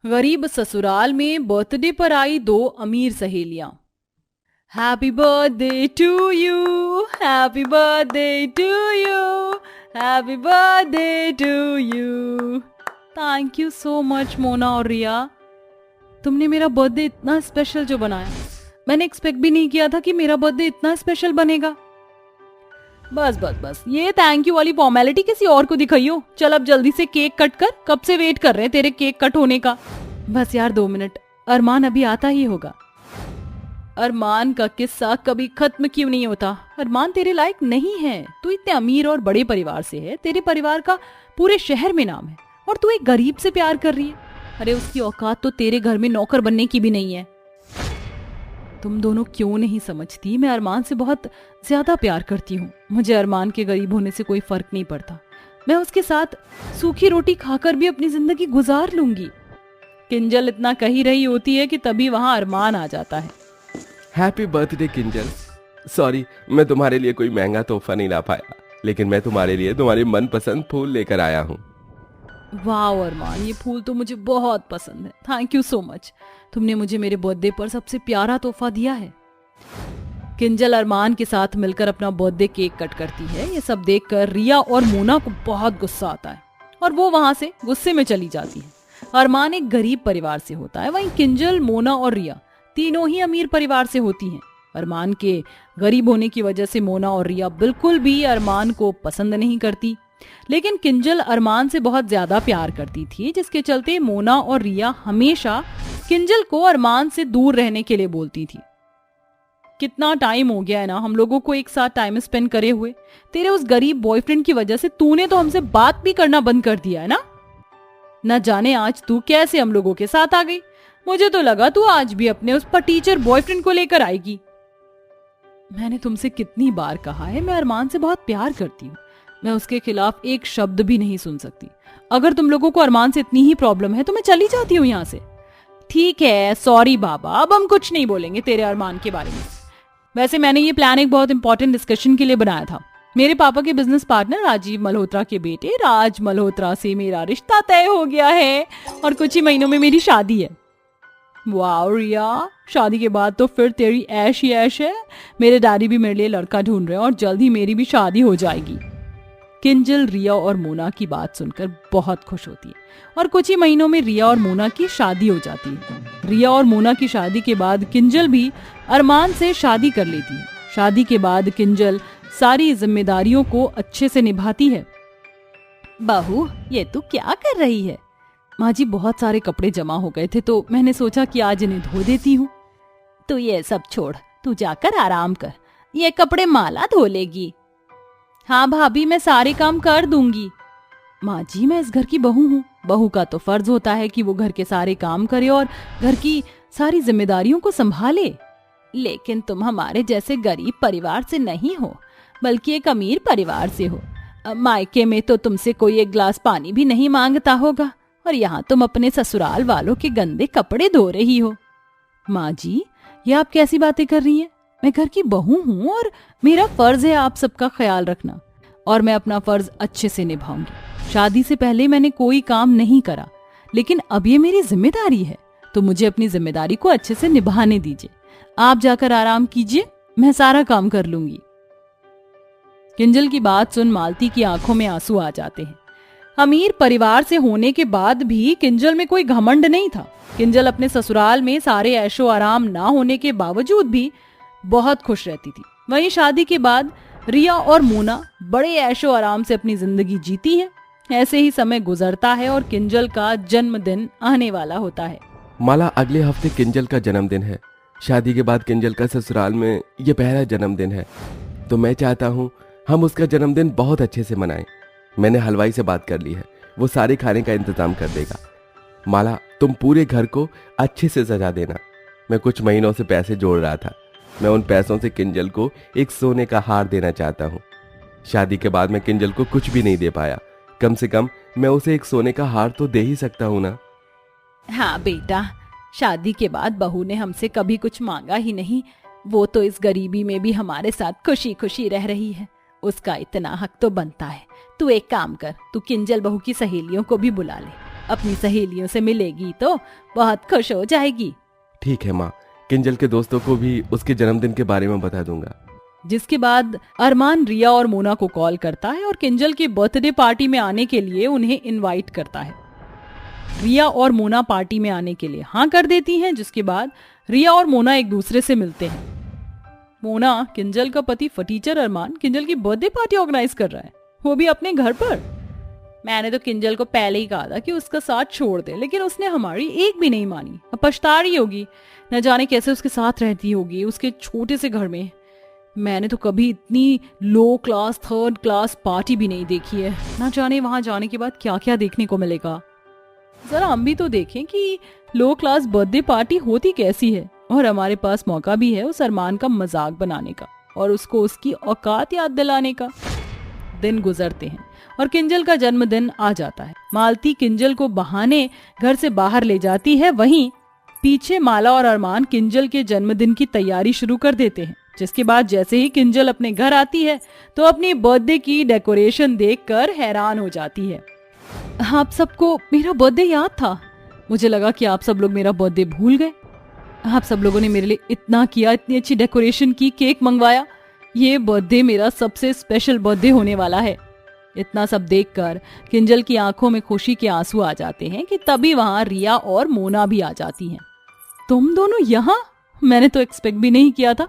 गरीब ससुराल में बर्थडे पर आई दो अमीर सहेलियां। Happy birthday to you, happy birthday to you, happy birthday to you. Thank you so much Mona और रिया, तुमने मेरा बर्थडे इतना स्पेशल जो बनाया। मैंने एक्सपेक्ट भी नहीं किया था कि मेरा बर्थडे इतना स्पेशल बनेगा। बस बस बस, ये थैंक यू वाली फॉर्मेलिटी किसी और को दिखाइयो। चल अब जल्दी से केक कट कर, कब से वेट कर रहे हैं तेरे केक कट होने का। बस यार 2 मिनट, अरमान अभी आता ही होगा। अरमान का किस्सा कभी खत्म क्यों नहीं होता। अरमान तेरे लायक नहीं है। तू इतने अमीर और बड़े परिवार से है, तेरे परिवार का पूरे शहर में नाम है, और तू एक गरीब से प्यार कर रही है। अरे उसकी औकात तो तेरे घर में नौकर बनने की भी नहीं है। तुम दोनों क्यों नहीं समझती, मैं अरमान से बहुत ज्यादा प्यार करती हूँ। मुझे अरमान के गरीब होने से कोई फर्क नहीं पड़ता। मैं उसके साथ सूखी रोटी खाकर भी अपनी जिंदगी गुजार लूंगी। किंजल इतना कही रही होती है कि तभी वहां अरमान आ जाता है। Happy birthday Kinjal. सॉरी, मैं तुम्हारे लिए कोई महंगा तोहफा नहीं ला पाया, लेकिन मैं तुम्हारे लिए तुम्हारे मनपसंद फूल लेकर आया हूँ। वाह अरमान, ये फूल तो मुझे बहुत पसंद है। थैंक यू सो मच, तुमने मुझे मेरे बर्थडे पर सबसे प्यारा तोहफा दिया है। किंजल अरमान के साथ मिलकर अपना बर्थडे केक कट करती है। ये सब देखकर रिया और मोना को बहुत गुस्सा आता है और वो वहां से गुस्से में चली जाती है। अरमान एक गरीब परिवार से होता है, वहीं किंजल, मोना और रिया तीनों ही अमीर परिवार से होती हैं। अरमान के गरीब होने की वजह से मोना और रिया बिल्कुल भी अरमान को पसंद नहीं करती, लेकिन किंजल अरमान से बहुत ज्यादा प्यार करती थी, जिसके चलते मोना और रिया हमेशा किंजल को अरमान से दूर रहने के लिए बोलती थी। कितना टाइम हो गया है ना हम लोगों को एक साथ टाइम स्पेंड करे हुए। तेरे उस गरीब बॉयफ्रेंड की वजह से तूने तो हमसे बात भी करना बंद कर दिया है ना। न जाने आज तू कैसे हम लोगों के साथ आ गई। मुझे तो लगा तू आज भी अपने उस टीचर बॉयफ्रेंड को लेकर आएगी। मैंने तुमसे कितनी बार कहा है, मैं अरमान से बहुत प्यार करती हूँ। मैं उसके खिलाफ एक शब्द भी नहीं सुन सकती। अगर तुम लोगों को अरमान से इतनी ही प्रॉब्लम है तो मैं चली जाती हूँ यहाँ से। ठीक है, सॉरी बाबा, अब हम कुछ नहीं बोलेंगे तेरे अरमान के बारे में। वैसे मैंने ये प्लान एक बहुत इंपॉर्टेंट डिस्कशन के लिए बनाया था। मेरे पापा के बिजनेस पार्टनर राजीव मल्होत्रा के बेटे राज मल्होत्रा से मेरा रिश्ता तय हो गया है और कुछ ही महीनों में मेरी शादी है। वाह रिया, शादी के बाद तो फिर तेरी ऐश ही ऐश है। मेरे डैडी भी मेरे लिए लड़का ढूंढ रहे हैं और जल्द ही मेरी भी शादी हो जाएगी। किंजल रिया और मोना की बात सुनकर बहुत खुश होती है और कुछ ही महीनों में रिया और मोना की शादी हो जाती है। रिया और मोना की शादी के बाद किंजल भी अरमान से शादी कर लेती है। शादी के बाद किंजल सारी जिम्मेदारियों को अच्छे से निभाती है। बहू, ये तू क्या कर रही है? माँ जी, बहुत सारे कपड़े जमा हो गए थे तो मैंने सोचा कि आज इन्हें धो देती हूँ। तो ये सब छोड़, तू जाकर आराम कर, ये कपड़े माला धो लेगी। हाँ भाभी, मैं सारे काम कर दूंगी। माँ जी, मैं इस घर की बहू हूँ। बहू का तो फर्ज होता है कि वो घर के सारे काम करे और घर की सारी जिम्मेदारियों को संभाले। लेकिन तुम हमारे जैसे गरीब परिवार से नहीं हो, बल्कि एक अमीर परिवार से हो। मायके में तो तुमसे कोई एक गिलास पानी भी नहीं मांगता होगा, और यहाँ तुम अपने ससुराल वालों के गंदे कपड़े धो रही हो। माँ जी, ये आप कैसी बातें कर रही हैं? मैं घर की बहू हूँ और मेरा फर्ज है आप सबका ख्याल रखना, और मैं अपना फर्ज अच्छे से निभाऊंगी। शादी से पहले मैंने कोई काम नहीं करा, लेकिन अब ये मेरी जिम्मेदारी है, तो मुझे अपनी जिम्मेदारी को अच्छे से निभाने दीजिए। आप जाकर आराम कीजिए, मैं सारा काम कर लूंगी। किंजल की बात सुन मालती की आंखों में आंसू आ जाते हैं। अमीर परिवार से होने के बाद भी किंजल में कोई घमंड नहीं था। किंजल अपने ससुराल में सारे ऐशो आराम ना होने के बावजूद भी बहुत खुश रहती थी। वहीं शादी के बाद रिया और मोना बड़े ऐशो आराम से अपनी जिंदगी जीती हैं। ऐसे ही समय गुजरता है और किंजल का जन्मदिन आने वाला होता है। माला, अगले हफ्ते किंजल का जन्मदिन है। शादी के बाद किंजल का ससुराल में ये पहला जन्मदिन है, तो मैं चाहता हूँ हम उसका जन्मदिन बहुत अच्छे से मनाएं। मैंने हलवाई से बात कर ली है, वो सारे खाने का इंतजाम कर देगा। माला, तुम पूरे घर को अच्छे से सजा देना। मैं कुछ महीनों से पैसे जोड़ रहा था। मैं उन पैसों से किंजल को एक सोने का हार देना चाहता हूँ। शादी के बाद मैं किंजल को कुछ भी नहीं दे पाया, कम से कम मैं उसे एक सोने का हार तो दे ही सकता हूँ ना। हाँ बेटा, शादी के बाद बहू ने हमसे कभी कुछ मांगा ही नहीं। वो तो इस गरीबी में भी हमारे साथ खुशी खुशी रह रही है, उसका इतना हक तो बनता है। तू एक काम कर, तू किंजल बहू की सहेलियों को भी बुला ले। अपनी सहेलियों से मिलेगी तो बहुत खुश हो जाएगी। ठीक है माँ, किंजल के दोस्तों को भी उसके जन्मदिन के बारे में बता दूंगा। जिसके बाद अरमान रिया और मोना को कॉल करता है और किंजल की बर्थडे पार्टी में आने के लिए उन्हें इनवाइट करता है। रिया और मोना पार्टी में आने के लिए हाँ कर देती हैं, जिसके बाद रिया और मोना एक दूसरे से मिलते हैं। मोना, किंजल का पति फटीचर अरमान, किंजल की बर्थडे पार्टी ऑर्गेनाइज कर रहा है, वो भी अपने घर पर। मैंने तो किंजल को पहले ही कहा था कि उसका साथ छोड़ दे, लेकिन उसने हमारी एक भी नहीं मानी। अब पछता रही होगी, न जाने कैसे उसके साथ रहती होगी उसके छोटे से घर में। मैंने तो कभी इतनी लो क्लास थर्ड क्लास पार्टी भी नहीं देखी है। ना जाने वहां जाने के बाद क्या क्या देखने को मिलेगा। जरा हम भी तो देखें कि लो क्लास बर्थडे पार्टी होती कैसी है। और हमारे पास मौका भी है उस अरमान का मजाक बनाने का और उसको उसकी औकात याद दिलाने का। दिन गुजरते हैं और किंजल का जन्मदिन आ जाता है। मालती किंजल को बहाने घर से बाहर ले जाती है। वहीं पीछे माला और अरमान किंजल के जन्मदिन की तैयारी शुरू कर देते हैं। जिसके बाद जैसे ही किंजल अपने घर आती है तो अपनी बर्थडे की डेकोरेशन देखकर हैरान हो जाती है। आप सबको मेरा बर्थडे याद था? मुझे लगा कि आप सब लोग मेरा बर्थडे भूल गए। आप सब लोगों ने मेरे लिए इतना किया, इतनी अच्छी डेकोरेशन की, केक मंगवाया। ये बर्थडे मेरा सबसे स्पेशल बर्थडे होने वाला है। इतना सब देखकर किंजल की आंखों में खुशी के आंसू आ जाते हैं कि तभी वहां रिया और मोना भी आ जाती हैं। तुम दोनों यहाँ? मैंने तो एक्सपेक्ट भी नहीं किया था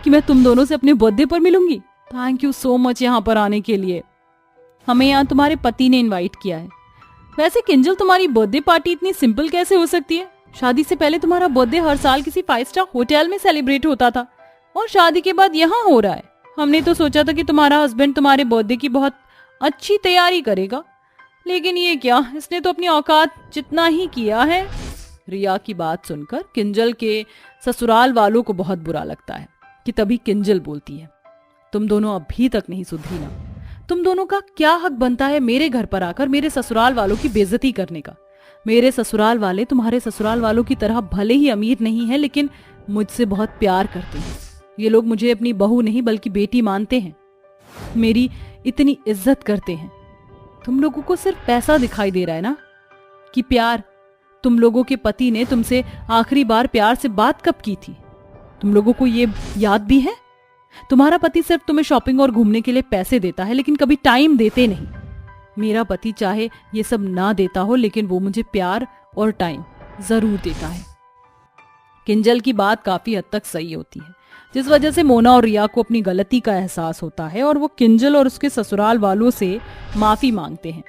कि मैं तुम दोनों से अपने बर्थडे पर मिलूंगी। थैंक यू सो मच यहाँ पर आने के लिए। हमें यहाँ तुम्हारे पति ने इनवाइट किया है। वैसे किंजल, तुम्हारी बर्थडे पार्टी इतनी सिंपल कैसे हो सकती है? शादी से पहले तुम्हारा बर्थडे हर साल किसी 5 स्टार होटल में सेलिब्रेट होता था और शादी के बाद यहाँ हो रहा है। हमने तो सोचा था कि तुम्हारा हस्बैंड तुम्हारे बर्थडे की बहुत अच्छी तैयारी करेगा, लेकिन ये क्या, इसने तो अपनी औकात जितना ही किया है। रिया की बात सुनकर किंजल के ससुराल वालों को बहुत बुरा लगता है कि तभी किंजल बोलती है, तुम दोनों अभी तक नहीं सुधरी ना। तुम दोनों का क्या हक बनता है मेरे घर पर आकर मेरे ससुराल वालों की बेइज्जती करने का? मेरे ससुराल वाले तुम्हारे ससुराल वालों की तरह भले ही अमीर नहीं है, लेकिन मुझसे बहुत प्यार करते हैं। ये लोग मुझे अपनी बहू नहीं बल्कि बेटी मानते हैं, मेरी इतनी इज्जत करते हैं। तुम लोगों को सिर्फ पैसा दिखाई दे रहा है ना कि प्यार? तुम लोगों के पति ने तुमसे आखिरी बार प्यार से बात कब की थी? तुम लोगों को ये याद भी है? तुम्हारा पति सिर्फ तुम्हें शॉपिंग और घूमने के लिए पैसे देता है, लेकिन कभी टाइम देते नहीं। मेरा पति चाहे ये सब ना देता हो, लेकिन वो मुझे प्यार और टाइम जरूर देता है। किंजल की बात काफी हद तक सही होती है, जिस वजह से मोना और रिया को अपनी गलती का एहसास होता है और वो किंजल और उसके ससुराल वालों से माफी मांगते हैं।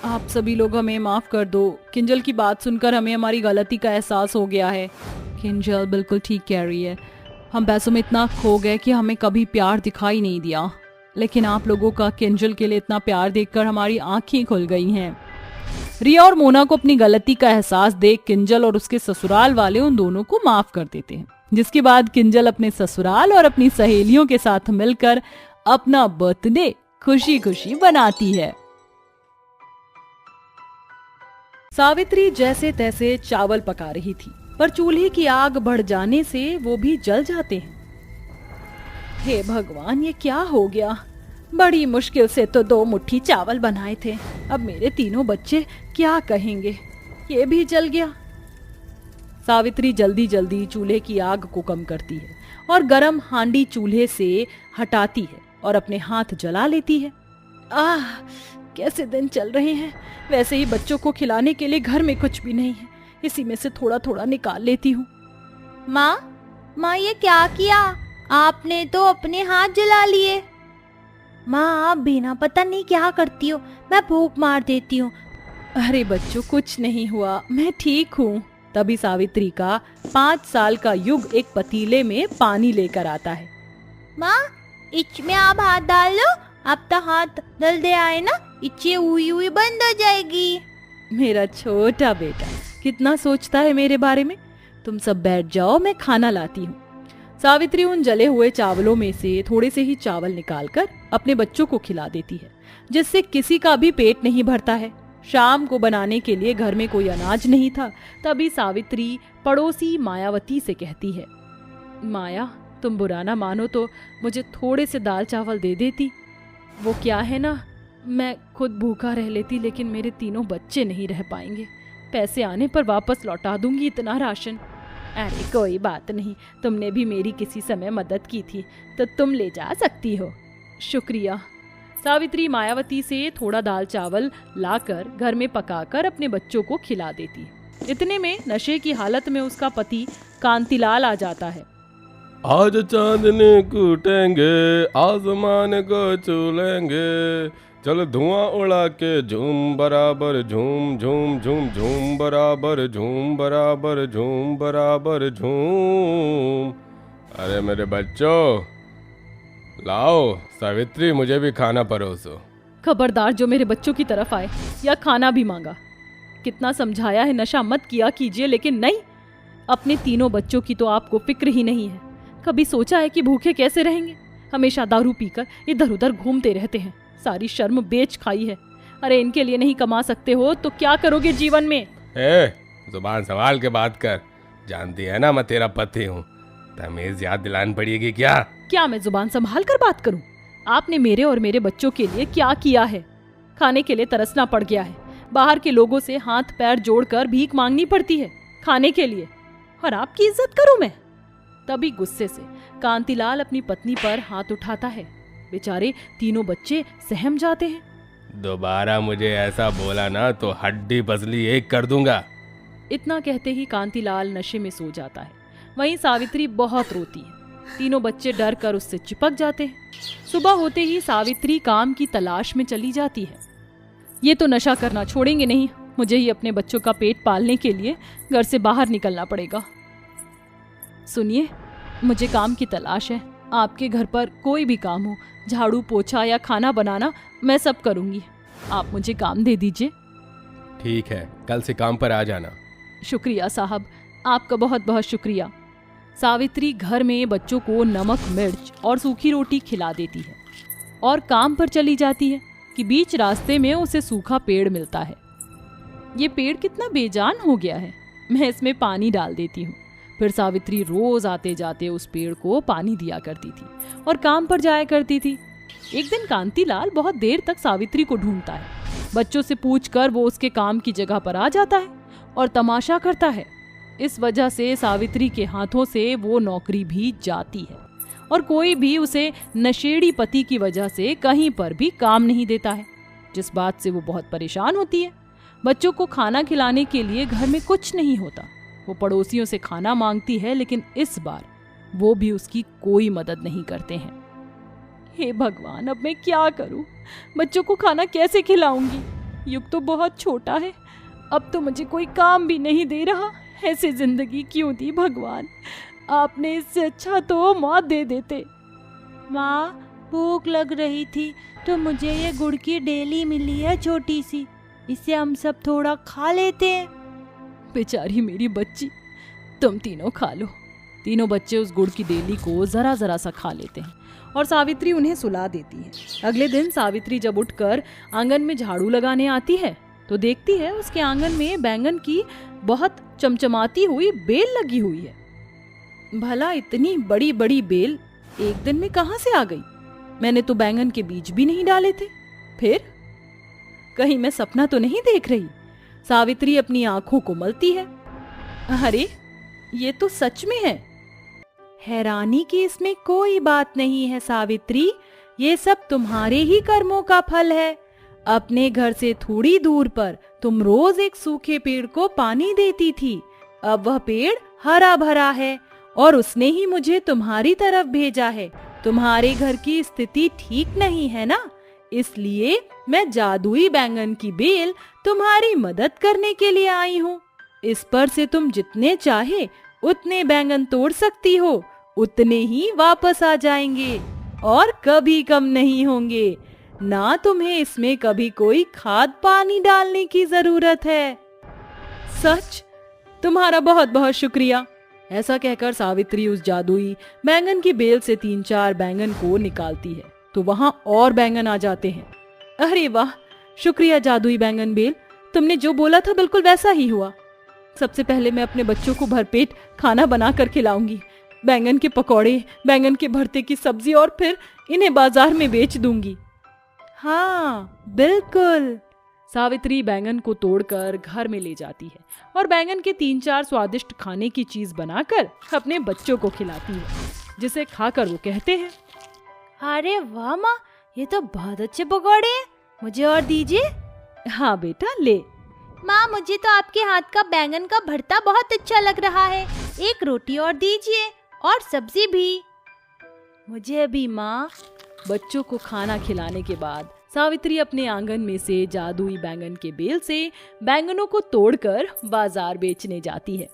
आप सभी लोग हमें माफ कर दो। किंजल की बात सुनकर हमें हमारी गलती का एहसास हो गया है। किंजल बिल्कुल ठीक कह रही है। हम पैसों में इतना खो गए कि हमें कभी प्यार दिखाई नहीं दिया, लेकिन आप लोगों का किंजल के लिए इतना प्यार देखकर हमारी आंखें खुल गई हैं। रिया और मोना को अपनी गलती का एहसास देख किंजल और उसके ससुराल वाले उन दोनों को माफ कर देते हैं। जिसके बाद किंजल अपने ससुराल और अपनी सहेलियों के साथ मिलकर अपना बर्थडे खुशी खुशी बनाती है। सावित्री जैसे तैसे चावल पका रही थी, पर चूल्हे की आग बढ़ जाने से वो भी जल जाते हैं। हे भगवान, ये क्या हो गया? बड़ी मुश्किल से तो 2 मुट्ठी चावल बनाए थे, अब मेरे तीनों बच्चे क्या कहेंगे? ये भी जल गया। सावित्री जल्दी जल्दी चूल्हे की आग को कम करती है और गरम हांडी चूल्हे से हटाती है और अपने हाथ जला लेती है। आह, कैसे दिन चल रहे हैं। वैसे ही बच्चों को खिलाने के लिए घर में कुछ भी नहीं है, इसी में से थोड़ा थोड़ा निकाल लेती हूँ। माँ, ये क्या किया आपने? तो अपने हाथ जला लिए। माँ, आप बिना पता नहीं क्या करती हो, मैं फूंक मार देती हूँ। अरे बच्चों, कुछ नहीं हुआ, मैं ठीक हूँ। तभी सावित्री का 5 साल का युग एक पतीले में पानी लेकर आता है। माँ, इच में आप हाथ डाल लो, अब तो हाथ जल्दी आए ना, इचे हुई हुई बंद हो जाएगी। मेरा छोटा बेटा कितना सोचता है मेरे बारे में। तुम सब बैठ जाओ, मैं खाना लाती हूँ। सावित्री उन जले हुए चावलों में से थोड़े से ही चावल निकालकर अपने बच्चों को खिला देती है, जिससे किसी का भी पेट नहीं भरता है। शाम को बनाने के लिए घर में कोई अनाज नहीं था। तभी सावित्री पड़ोसी मायावती से कहती है, माया, तुम बुरा ना मानो तो मुझे थोड़े से दाल चावल दे देती। वो क्या है ना, मैं खुद भूखा रह लेती, लेकिन मेरे तीनों बच्चे नहीं रह पाएंगे। पैसे आने पर वापस लौटा दूंगी इतना राशन। अरे कोई बात नहीं, तुमने भी मेरी किसी समय मदद की थी, तो तुम ले जा सकती हो। शुक्रिया। सावित्री मायावती से थोड़ा दाल चावल लाकर घर में पकाकर अपने बच्चों को खिला देती। इतने में नशे की हालत में उसका पति कांतिलाल आ जाता है। आज चांदनी कूटेंगे, आसमान को छू लेंगे, चल धुआं उड़ा के झूम बराबर झूम झूम झूम झूम बराबर झूम बराबर झूम बराबर झूम। अरे मेरे बच्चों, लाओ सावित्री, मुझे भी खाना परोसो। खबरदार जो मेरे बच्चों की तरफ आए या खाना भी मांगा। कितना समझाया है नशा मत किया कीजिए, लेकिन नहीं, अपने तीनों बच्चों की तो आपको फिक्र ही नहीं है। कभी सोचा है कि भूखे कैसे रहेंगे? हमेशा दारू पीकर इधर उधर घूमते रहते हैं, सारी शर्म बेच खाई है। अरे इनके लिए नहीं कमा सकते हो तो क्या करोगे जीवन में? जुबान संभाल के बात कर, जानती है ना मैं तेरा पति हूँ, तमीज याद दिलानी पड़ेगी क्या? क्या मैं जुबान संभाल कर बात करूं? आपने मेरे और मेरे बच्चों के लिए क्या किया है? खाने के लिए तरसना पड़ गया है, बाहर के लोगों से हाथ पैर जोड़कर भीख मांगनी पड़ती है खाने के लिए, और आपकी इज्जत करूं मैं? तभी गुस्से से कांतिलाल अपनी पत्नी पर हाथ उठाता है। बेचारे तीनों बच्चे सहम जाते हैं। दोबारा मुझे ऐसा बोला ना तो हड्डी पसली एक कर दूंगा। इतना कहते ही कांतिलाल नशे में सो जाता है। वहीं सावित्री बहुत रोती है। तीनों बच्चे डर कर उससे चिपक जाते हैं। सुबह होते ही सावित्री काम की तलाश में चली जाती है। ये तो नशा करना छोड़ेंगे नहीं, मुझे ही अपने बच्चों का पेट पालने के लिए घर से बाहर निकलना पड़ेगा। सुनिए, मुझे काम की तलाश है। आपके घर पर कोई भी काम हो, झाड़ू पोछा या खाना बनाना, मैं सब करूंगी। आप मुझे काम दे दीजिए। ठीक है, कल से काम पर आ जाना। शुक्रिया साहब, आपका बहुत बहुत शुक्रिया। सावित्री घर में बच्चों को नमक मिर्च और सूखी रोटी खिला देती है और काम पर चली जाती है कि बीच रास्ते में उसे सूखा पेड़ मिलता है। ये पेड़ कितना बेजान हो गया है, मैं इसमें पानी डाल देती हूँ। फिर सावित्री रोज आते जाते उस पेड़ को पानी दिया करती थी और काम पर जाया करती थी। एक दिन कांतिलाल बहुत देर तक सावित्री को ढूंढता है। बच्चों से पूछकर वो उसके काम की जगह पर आ जाता है और तमाशा करता है। इस वजह से सावित्री के हाथों से वो नौकरी भी जाती है और कोई भी उसे नशेड़ी पति की वजह से कहीं पर भी काम नहीं देता है, जिस बात से वो बहुत परेशान होती है। बच्चों को खाना खिलाने के लिए घर में कुछ नहीं होता। वो पड़ोसियों से खाना मांगती है, लेकिन इस बार वो भी उसकी कोई मदद नहीं करते हैं। हे भगवान, अब मैं क्या करूं? बच्चों को खाना कैसे खिलाऊंगी? युग तो बहुत छोटा है, अब तो मुझे कोई काम भी नहीं दे रहा। ऐसी जिंदगी क्यों दी भगवान? आपने इससे अच्छा तो मौत दे देते। माँ, भूख लग रही थी तो मुझे ये गुड़ की डेली मिली है छोटी सी, इसे हम सब थोड़ा खा लेते हैं। बेचारी मेरी बच्ची, तुम तीनों खा लो। तीनों बच्चे उस गुड़ की डेली को जरा जरा सा खा लेते हैं और सावित्री उन्हें सुला देती है। अगले दिन सावित्री जब उठकर आंगन में झाड़ू लगाने आती है तो देखती है उसके आंगन में बैंगन की बहुत चमचमाती हुई बेल लगी हुई है। भला इतनी बड़ी बड़ी बेल एक दिन में कहां से आ गई? मैंने तो बैंगन के बीज भी नहीं डाले थे। फिर कहीं मैं सपना तो नहीं देख रही? सावित्री अपनी आंखों को मलती है। अरे ये तो सच में है। हैरानी की इसमें कोई बात नहीं है सावित्री, ये सब तुम्हारे ही कर्मों का फल है। अपने घर से थोड़ी दूर पर तुम रोज एक सूखे पेड़ को पानी देती थी, अब वह पेड़ हरा भरा है और उसने ही मुझे तुम्हारी तरफ भेजा है। तुम्हारे घर की स्थिति ठीक नहीं है ना, इसलिए मैं जादुई बैंगन की बेल तुम्हारी मदद करने के लिए आई हूँ। इस पर से तुम जितने चाहे उतने बैंगन तोड़ सकती हो, उतने ही वापस आ जाएंगे और कभी कम नहीं होंगे। ना तुम्हें इसमें कभी कोई खाद पानी डालने की जरूरत है। सच? तुम्हारा बहुत बहुत शुक्रिया। ऐसा कहकर सावित्री उस जादुई बैंगन की बेल से 3-4 बैंगन को निकालती है तो वहां और बैंगन आ जाते हैं। अरे वाह, शुक्रिया जादुई बैंगन बेल, तुमने जो बोला था बिल्कुल वैसा ही हुआ। सबसे पहले मैं अपने बच्चों को भरपेट खाना बना कर खिलाऊंगी, बैंगन के पकौड़े, बैंगन के भरते की सब्जी, और फिर इन्हें बाजार में बेच दूंगी। हाँ बिल्कुल। सावित्री बैंगन को तोड़कर घर में ले जाती है और बैंगन के 3-4 स्वादिष्ट खाने की चीज बनाकर अपने बच्चों को खिलाती है, जिसे खाकर वो कहते हैं, अरे वाह माँ, ये तो बहुत अच्छे पकौड़े हैं, मुझे और दीजिए। हाँ बेटा ले। माँ मुझे तो आपके हाथ का बैंगन का भरता बहुत अच्छा लग रहा है, एक रोटी और दीजिए और सब्जी भी। मुझे भी माँ। बच्चों को खाना खिलाने के बाद सावित्री अपने आंगन में से जादुई बैंगन के बेल से बैंगनों को तोड़कर बाजार बेचने जाती है।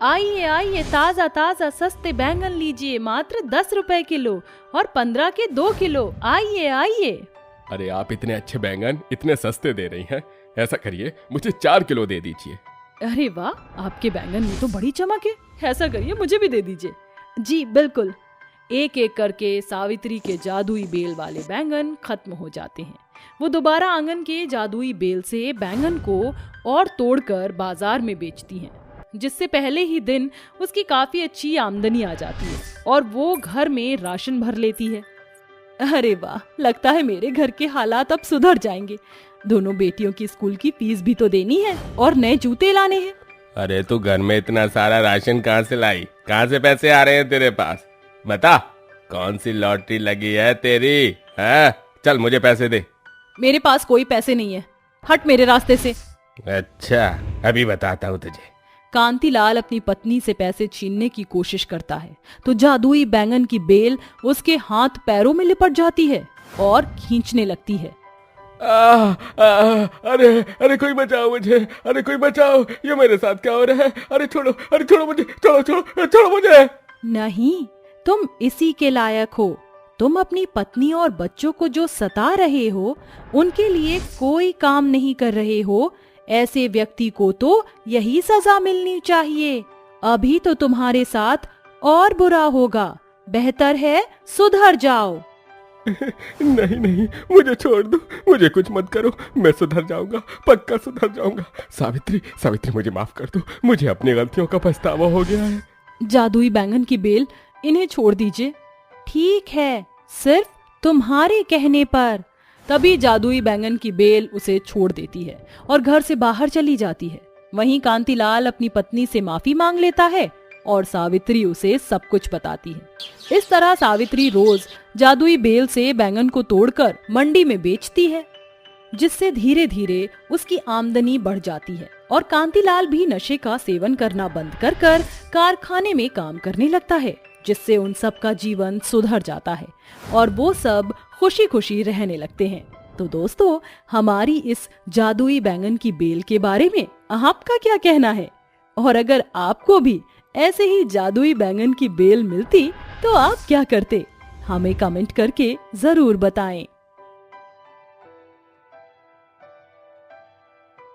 आइए आइए, ताजा ताजा सस्ते बैंगन लीजिए, मात्र 10 रुपए किलो और 15 के 2 किलो। आइए आइए। अरे आप इतने अच्छे बैंगन इतने सस्ते दे रही हैं, ऐसा करिए मुझे 4 किलो दे दीजिए। अरे वाह, आपके बैंगन में तो बड़ी चमक है, ऐसा करिए मुझे भी दे दीजिए। जी बिल्कुल। एक एक करके सावित्री के जादुई बेल वाले बैंगन खत्म हो जाते हैं। वो दोबारा आंगन के जादुई बेल से बैंगन को और तोड़कर बाजार में बेचती हैं, जिससे पहले ही दिन उसकी काफी अच्छी आमदनी आ जाती है और वो घर में राशन भर लेती है। अरे वाह, लगता है मेरे घर के हालात अब सुधर जाएंगे। दोनों बेटियों की स्कूल की फीस भी तो देनी है और नए जूते लाने हैं। अरे तू घर में इतना सारा राशन कहाँ से लाई? कहाँ से पैसे आ रहे हैं तेरे पास? बता, कौन सी लॉटरी लगी है तेरी? है? चल मुझे पैसे दे। मेरे पास कोई पैसे नहीं है, हट मेरे रास्ते से। अच्छा, अभी बताता हूँ तुझे। कांतिलाल अपनी पत्नी से पैसे छीनने की कोशिश करता है तो जादुई बैंगन की बेल उसके हाथ पैरों में लिपट जाती है और खींचने लगती है। अरे अरे कोई बचाओ मुझे, अरे कोई बचाओ, ये मेरे साथ क्या हो रहा है? अरे छोड़ो मुझे, छोड़ो मुझे। नहीं, तुम इसी के लायक हो। तुम अपनी पत्नी और बच्चों को जो सता रहे हो, उनके लिए कोई काम नहीं कर रहे हो। ऐसे व्यक्ति को तो यही सजा मिलनी चाहिए। अभी तो तुम्हारे साथ और बुरा होगा। बेहतर है सुधर जाओ। नहीं, मुझे छोड़ दो, मुझे कुछ मत करो, मैं सुधर जाऊंगा, पक्का सुधर जाऊंगा। सावित्री मुझे माफ कर दो, मुझे अपनी गलतियों का पछतावा हो गया है। जादुई बैंगन की बेल, इन्हें छोड़ दीजिए। ठीक है, सिर्फ तुम्हारे कहने पर। तभी जादुई बैंगन की बेल उसे छोड़ देती है और घर से बाहर चली जाती है। वहीं कांतिलाल अपनी पत्नी से माफी मांग लेता है और सावित्री उसे सब कुछ बताती है। इस तरह सावित्री रोज जादुई बेल से बैंगन को तोड़कर मंडी में बेचती है, जिससे धीरे धीरे उसकी आमदनी बढ़ जाती है और कांतिलाल भी नशे का सेवन करना बंद कर कारखाने में काम करने लगता है, जिससे उन सब का जीवन सुधर जाता है और वो सब खुशी खुशी रहने लगते हैं। तो दोस्तों, हमारी इस जादुई बैंगन की बेल के बारे में आपका क्या कहना है? और अगर आपको भी ऐसे ही जादुई बैंगन की बेल मिलती तो आप क्या करते? हमें कमेंट करके जरूर बताएं।